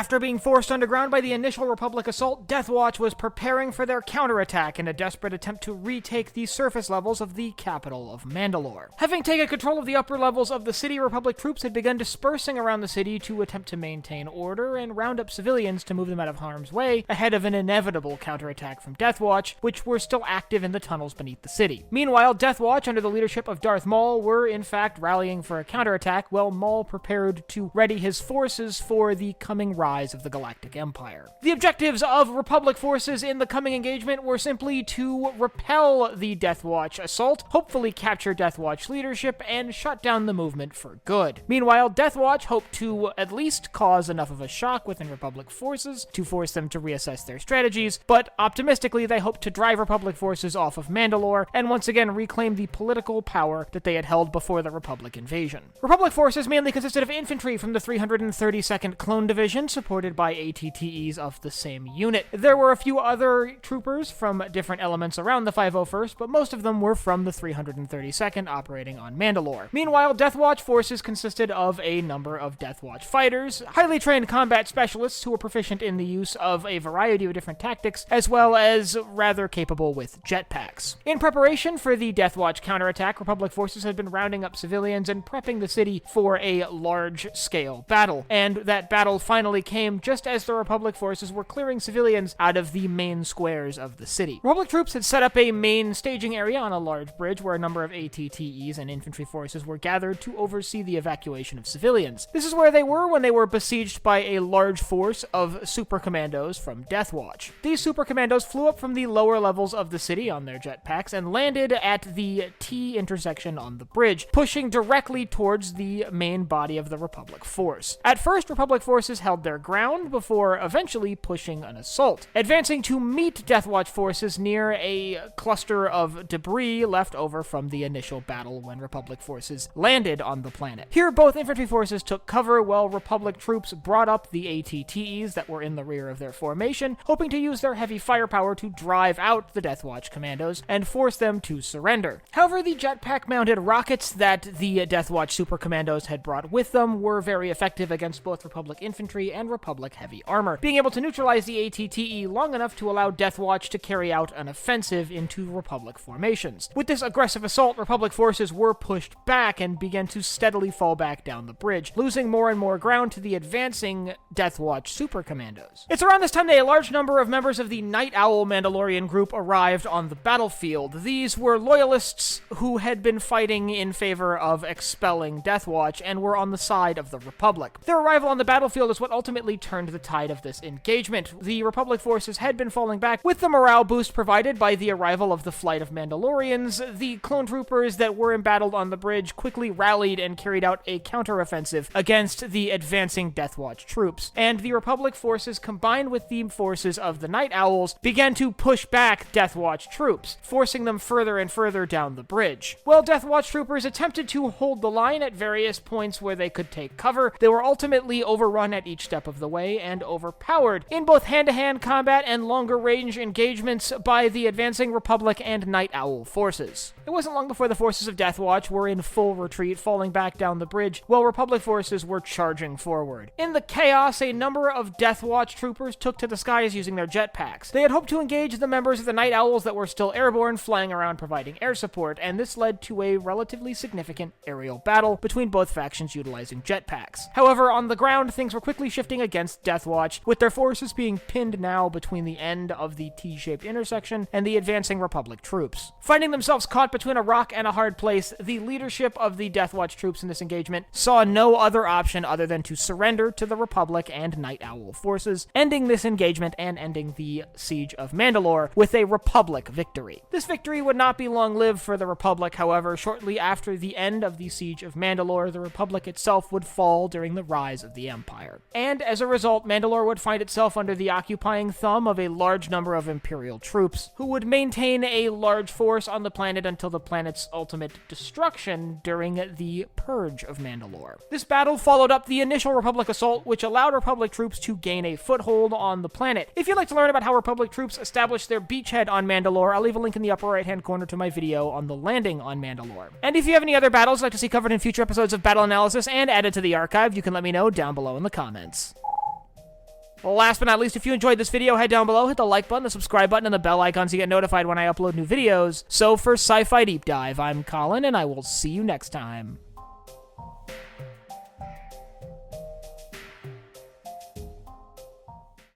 After being forced underground by the initial Republic assault, Death Watch was preparing for their counterattack in a desperate attempt to retake the surface levels of the capital of Mandalore. Having taken control of the upper levels of the city, Republic troops had begun dispersing around the city to attempt to maintain order and round up civilians to move them out of harm's way ahead of an inevitable counterattack from Death Watch, which were still active in the tunnels beneath the city. Meanwhile, Death Watch, under the leadership of Darth Maul, were in fact rallying for a counterattack, while Maul prepared to ready his forces for the coming rise of the Galactic Empire. The objectives of Republic forces in the coming engagement were simply to repel the Death Watch assault, hopefully capture Death Watch leadership, and shut down the movement for good. Meanwhile, Death Watch hoped to at least cause enough of a shock within Republic forces to force them to reassess their strategies, but optimistically they hoped to drive Republic forces off of Mandalore and once again reclaim the political power that they had held before the Republic invasion. Republic forces mainly consisted of infantry from the 332nd Clone Division, supported by ATTEs of the same unit. There were a few other troopers from different elements around the 501st, but most of them were from the 332nd operating on Mandalore. Meanwhile, Death Watch forces consisted of a number of Death Watch fighters, highly trained combat specialists who were proficient in the use of a variety of different tactics, as well as rather capable with jetpacks. In preparation for the Death Watch counterattack, Republic forces had been rounding up civilians and prepping the city for a large-scale battle, and that battle finally came just as the Republic forces were clearing civilians out of the main squares of the city. Republic troops had set up a main staging area on a large bridge where a number of ATTEs and infantry forces were gathered to oversee the evacuation of civilians. This is where they were when they were besieged by a large force of super commandos from Death Watch. These super commandos flew up from the lower levels of the city on their jetpacks and landed at the T intersection on the bridge, pushing directly towards the main body of the Republic force. At first, Republic forces held their ground before eventually pushing an assault, advancing to meet Death Watch forces near a cluster of debris left over from the initial battle when Republic forces landed on the planet. Here, both infantry forces took cover while Republic troops brought up the ATTEs that were in the rear of their formation, hoping to use their heavy firepower to drive out the Death Watch commandos and force them to surrender. However, the jetpack-mounted rockets that the Death Watch super commandos had brought with them were very effective against both Republic infantry and Republic heavy armor, being able to neutralize the ATTE long enough to allow Death Watch to carry out an offensive into Republic formations. With this aggressive assault, Republic forces were pushed back and began to steadily fall back down the bridge, losing more and more ground to the advancing Death Watch super commandos. It's around this time that a large number of members of the Night Owl Mandalorian group arrived on the battlefield. These were loyalists who had been fighting in favor of expelling Death Watch and were on the side of the Republic. Their arrival on the battlefield is what ultimately turned the tide of this engagement. The Republic forces had been falling back. With the morale boost provided by the arrival of the flight of Mandalorians, the clone troopers that were embattled on the bridge quickly rallied and carried out a counteroffensive against the advancing Death Watch troops, and the Republic forces combined with the forces of the Night Owls began to push back Death Watch troops, forcing them further and further down the bridge. While Death Watch troopers attempted to hold the line at various points where they could take cover, they were ultimately overrun at each step of the way and overpowered in both hand-to-hand combat and longer-range engagements by the advancing Republic and Night Owl forces. It wasn't long before the forces of Death Watch were in full retreat, falling back down the bridge, while Republic forces were charging forward. In the chaos, a number of Death Watch troopers took to the skies using their jetpacks. They had hoped to engage the members of the Night Owls that were still airborne, flying around providing air support, and this led to a relatively significant aerial battle between both factions utilizing jetpacks. However, on the ground, things were quickly shifting against Death Watch, with their forces being pinned now between the end of the T-shaped intersection and the advancing Republic troops. Finding themselves caught between a rock and a hard place, the leadership of the Death Watch troops in this engagement saw no other option other than to surrender to the Republic and Night Owl forces, ending this engagement and ending the Siege of Mandalore with a Republic victory. This victory would not be long-lived for the Republic, however. Shortly after the end of the Siege of Mandalore, the Republic itself would fall during the rise of the Empire. And as a result, Mandalore would find itself under the occupying thumb of a large number of Imperial troops, who would maintain a large force on the planet until the planet's ultimate destruction during the Purge of Mandalore. This battle followed up the initial Republic assault, which allowed Republic troops to gain a foothold on the planet. If you'd like to learn about how Republic troops established their beachhead on Mandalore, I'll leave a link in the upper right-hand corner to my video on the landing on Mandalore. And if you have any other battles you'd like to see covered in future episodes of Battle Analysis and added to the archive, you can let me know down below in the comments. Last but not least, if you enjoyed this video, head down below, hit the like button, the subscribe button, and the bell icon so you get notified when I upload new videos. So for Sci-Fi Deep Dive, I'm Colin, and I will see you next time.